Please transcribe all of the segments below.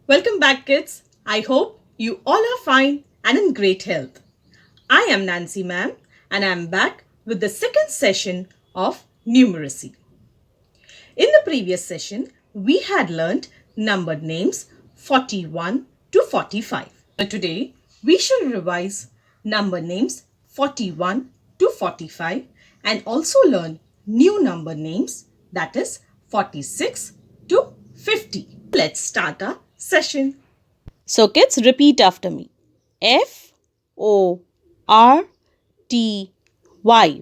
Welcome back, kids. I hope you all are fine and in great health. I am Nancy, ma'am, and I am back with the second session of numeracy. In the previous session, we had learnt number names 41 to 45. Today, we shall revise number names 41 to 45 and also learn new number names, that is 46 to 50. Let's start our session. So, kids, repeat after me. FORTY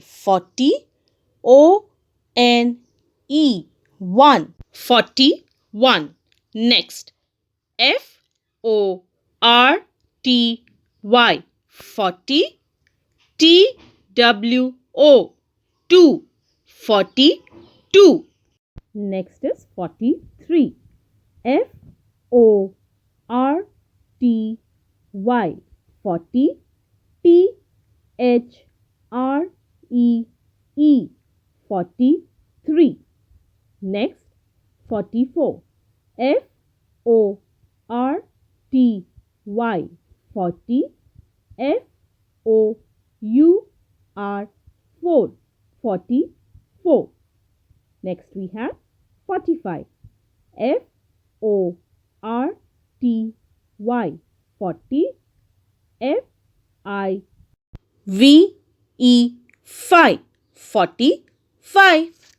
40 ONE 41. Next, FORTY 40 TWO 42. Next is 43. FORTY 40 THREE 43. Next, 44. FORTY 40 FOUR 44. Next we have 45. FORTY 40 FIVE 45.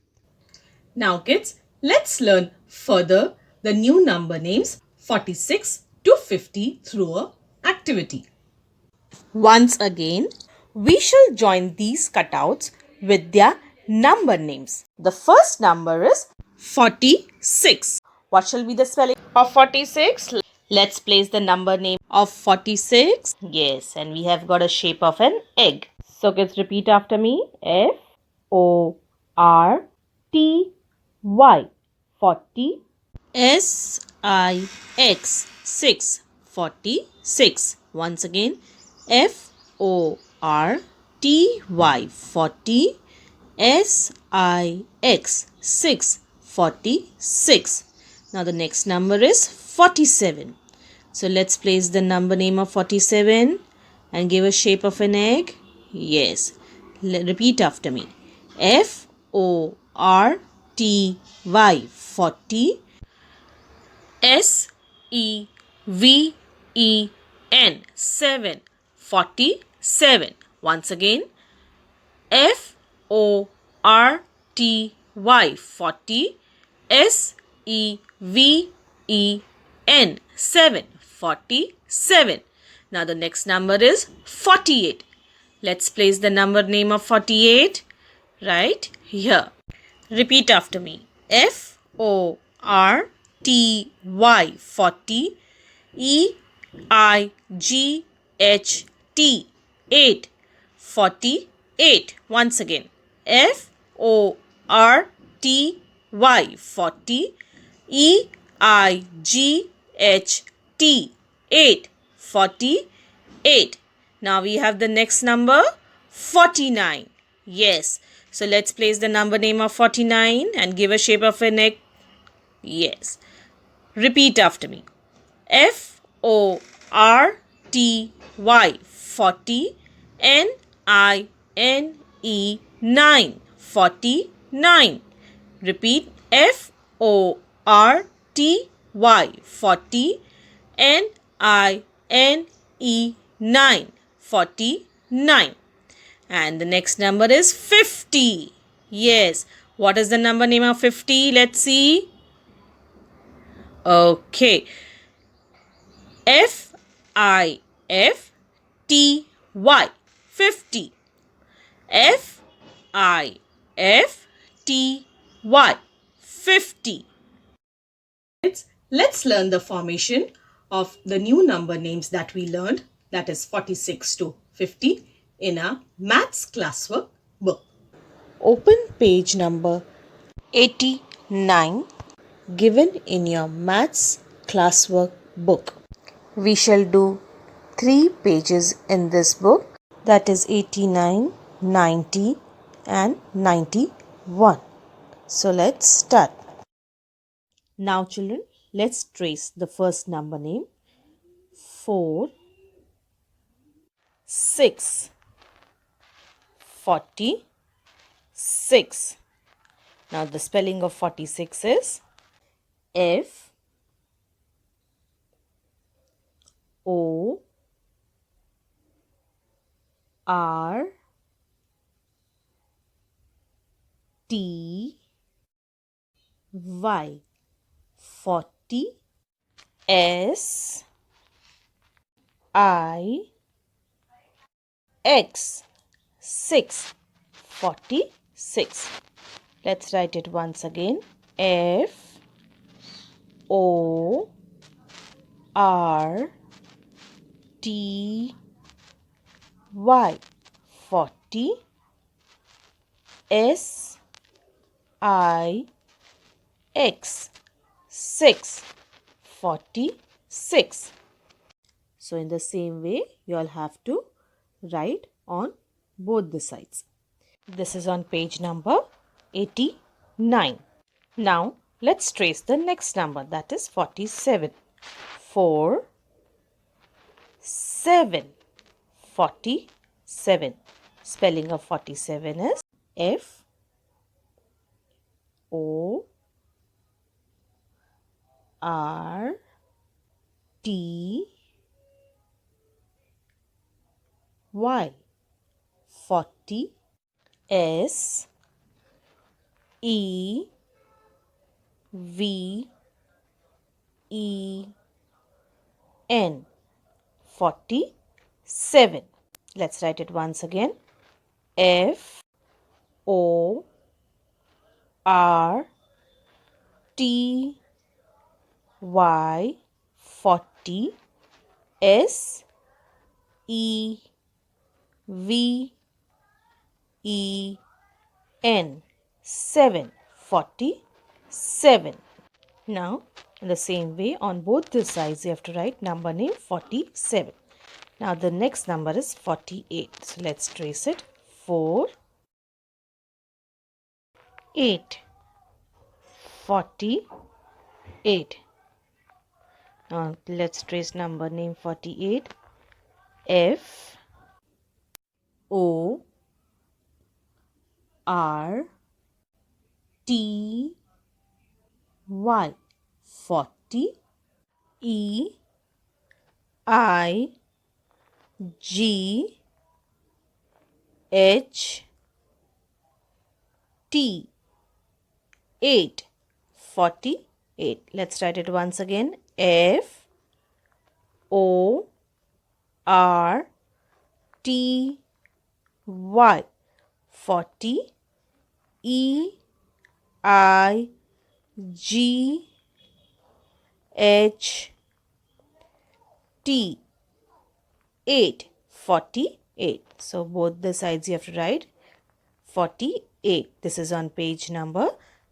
Now kids, let's learn further the new number names 46 to 50 through a activity. Once again, we shall join these cutouts with their number names. The first number is 46. What shall be the spelling of 46? Let's place the number name of 46. Yes, and we have got a shape of an egg. So kids, repeat after me. FORTY 40 SIX 46. Once again, FORTY 40 SIX 46. Now the next number is 47. So let's place the number name of 47 and give a shape of an egg. Yes. Repeat after me. FORTY 40 SEVEN 47. Once again, FORTY 40 SEVEN 47. Now the next number is 48. Let's place the number name of 48 right here. Repeat after me. FORTY 40 EIGHT 8 48. Once again, FORTY 40 EIGHT 8 48. Now we have the next number 49. Yes. So let's place the number name of 49 and give a shape of an egg. Yes. Repeat after me. FORTY 40 NINE 9 49. Repeat. FORTY 40 NINE 9 49. And the next number is 50. Yes. What is the number name of 50? Let's see. Okay. FIFTY 50. FIFTY 50. Let's learn the formation of the new number names that we learned, that is 46 to 50, in our maths classwork book. Open page number 89 given in your maths classwork book. We shall do 3 pages in this book, that is 89, 90 and 91. So let's start. Now children, let's trace the first number name. 4, 6, 46. Now the spelling of 46 is F O R T Y. 40. S I X. 6. 46. Let's write it once again. F O R T Y. 40. S I X. 6. 46. So in the same way, you all have to write on both the sides. This is on page number 89. Now let's trace the next number, that is 47. 4, 7. 47. Spelling of 47 is F O R T Y. 40. S E V E N. 47. Let's write it once again. F O R T Y. 40. S E V E N. 7. 47. Now, in the same way, on both the sides, you have to write number name 47. Now, the next number is 48. So, let's trace it. 4, 8. 48. Now, let's trace number name 48. F O R T Y. 40. E I G H T. 8. 48. Let's write it once again. F O R T Y. 40. E I G H T. 8. 48. So both the sides you have to write 48. This is on page number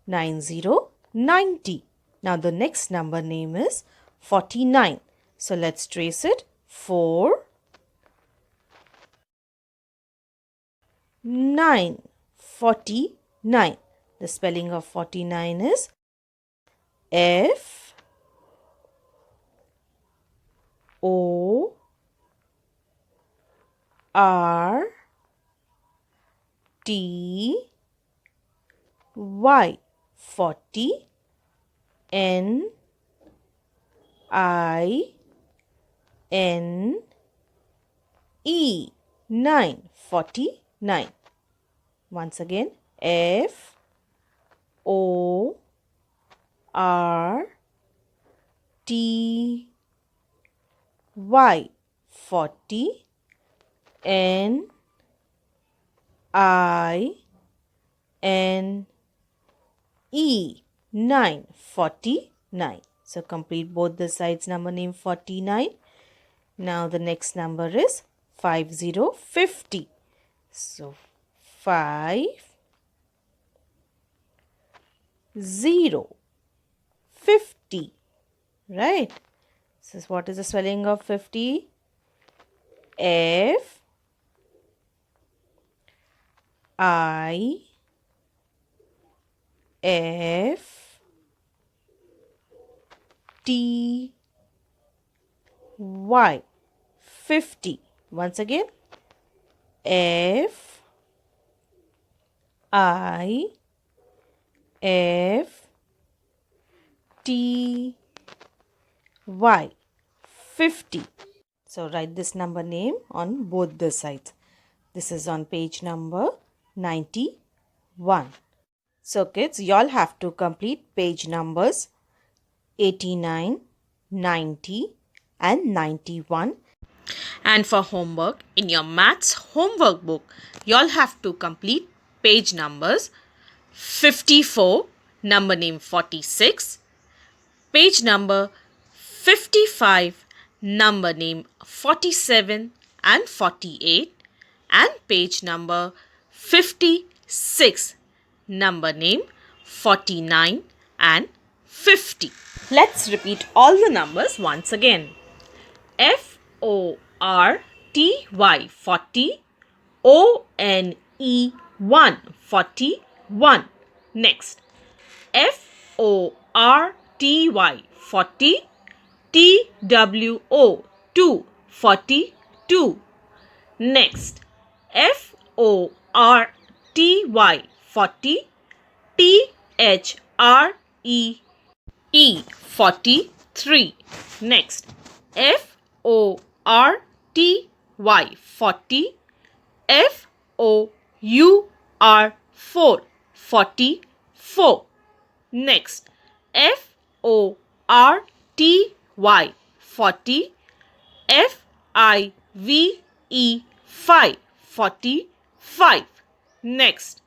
9090. Now the next number name is 49. So let's trace it. 4, 9. 49. The spelling of 49 is F O R T Y. 40. N I N E. 9. 49. Once again, F O R T Y. 40. N I N E. 9. 49. So complete both the sides number name 49. Now the next number is 50. So 5 0 50. Right? So what is the spelling of 50? F I F T Y 50. Once again, F I F T Y 50. So write this number name on both the sides. This is on page number 91. So kids, you all have to complete page numbers 89, 90 and 91. And for homework, in your maths homework book, you all have to complete page numbers 54, number name 46, page number 55, number name 47 and 48, and page number 56, number name 49 and 50. Let's repeat all the numbers once again. FORTY 40, ONE 1 41. Next, FORTY 40, TWO 2 42. Next, FORTY 40, THREE 43. Next, FORTY 40, FOUR 4 44. Next, FORTY 40, FIVE 5 45. Next,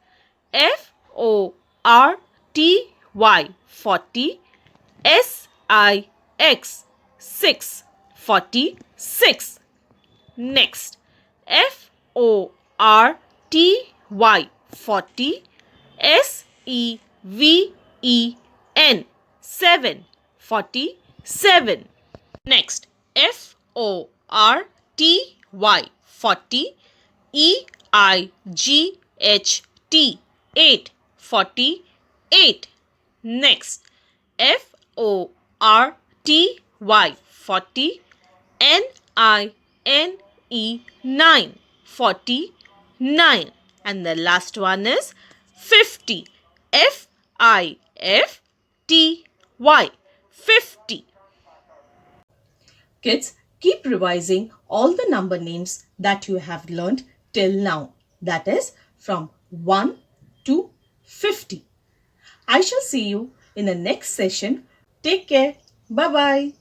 FORTY 40, SIX 6 46. Next, FORTY 40, SEVEN 7 47. Next, FORTY 40, EIGHT 8 48. Next, FORTY 40, NINE 9 49. And the last one is 50, FIFTY 50. Kids, keep revising all the number names that you have learned till now. That is from 1 to 50. I shall see you in the next session. Take care. Bye-bye.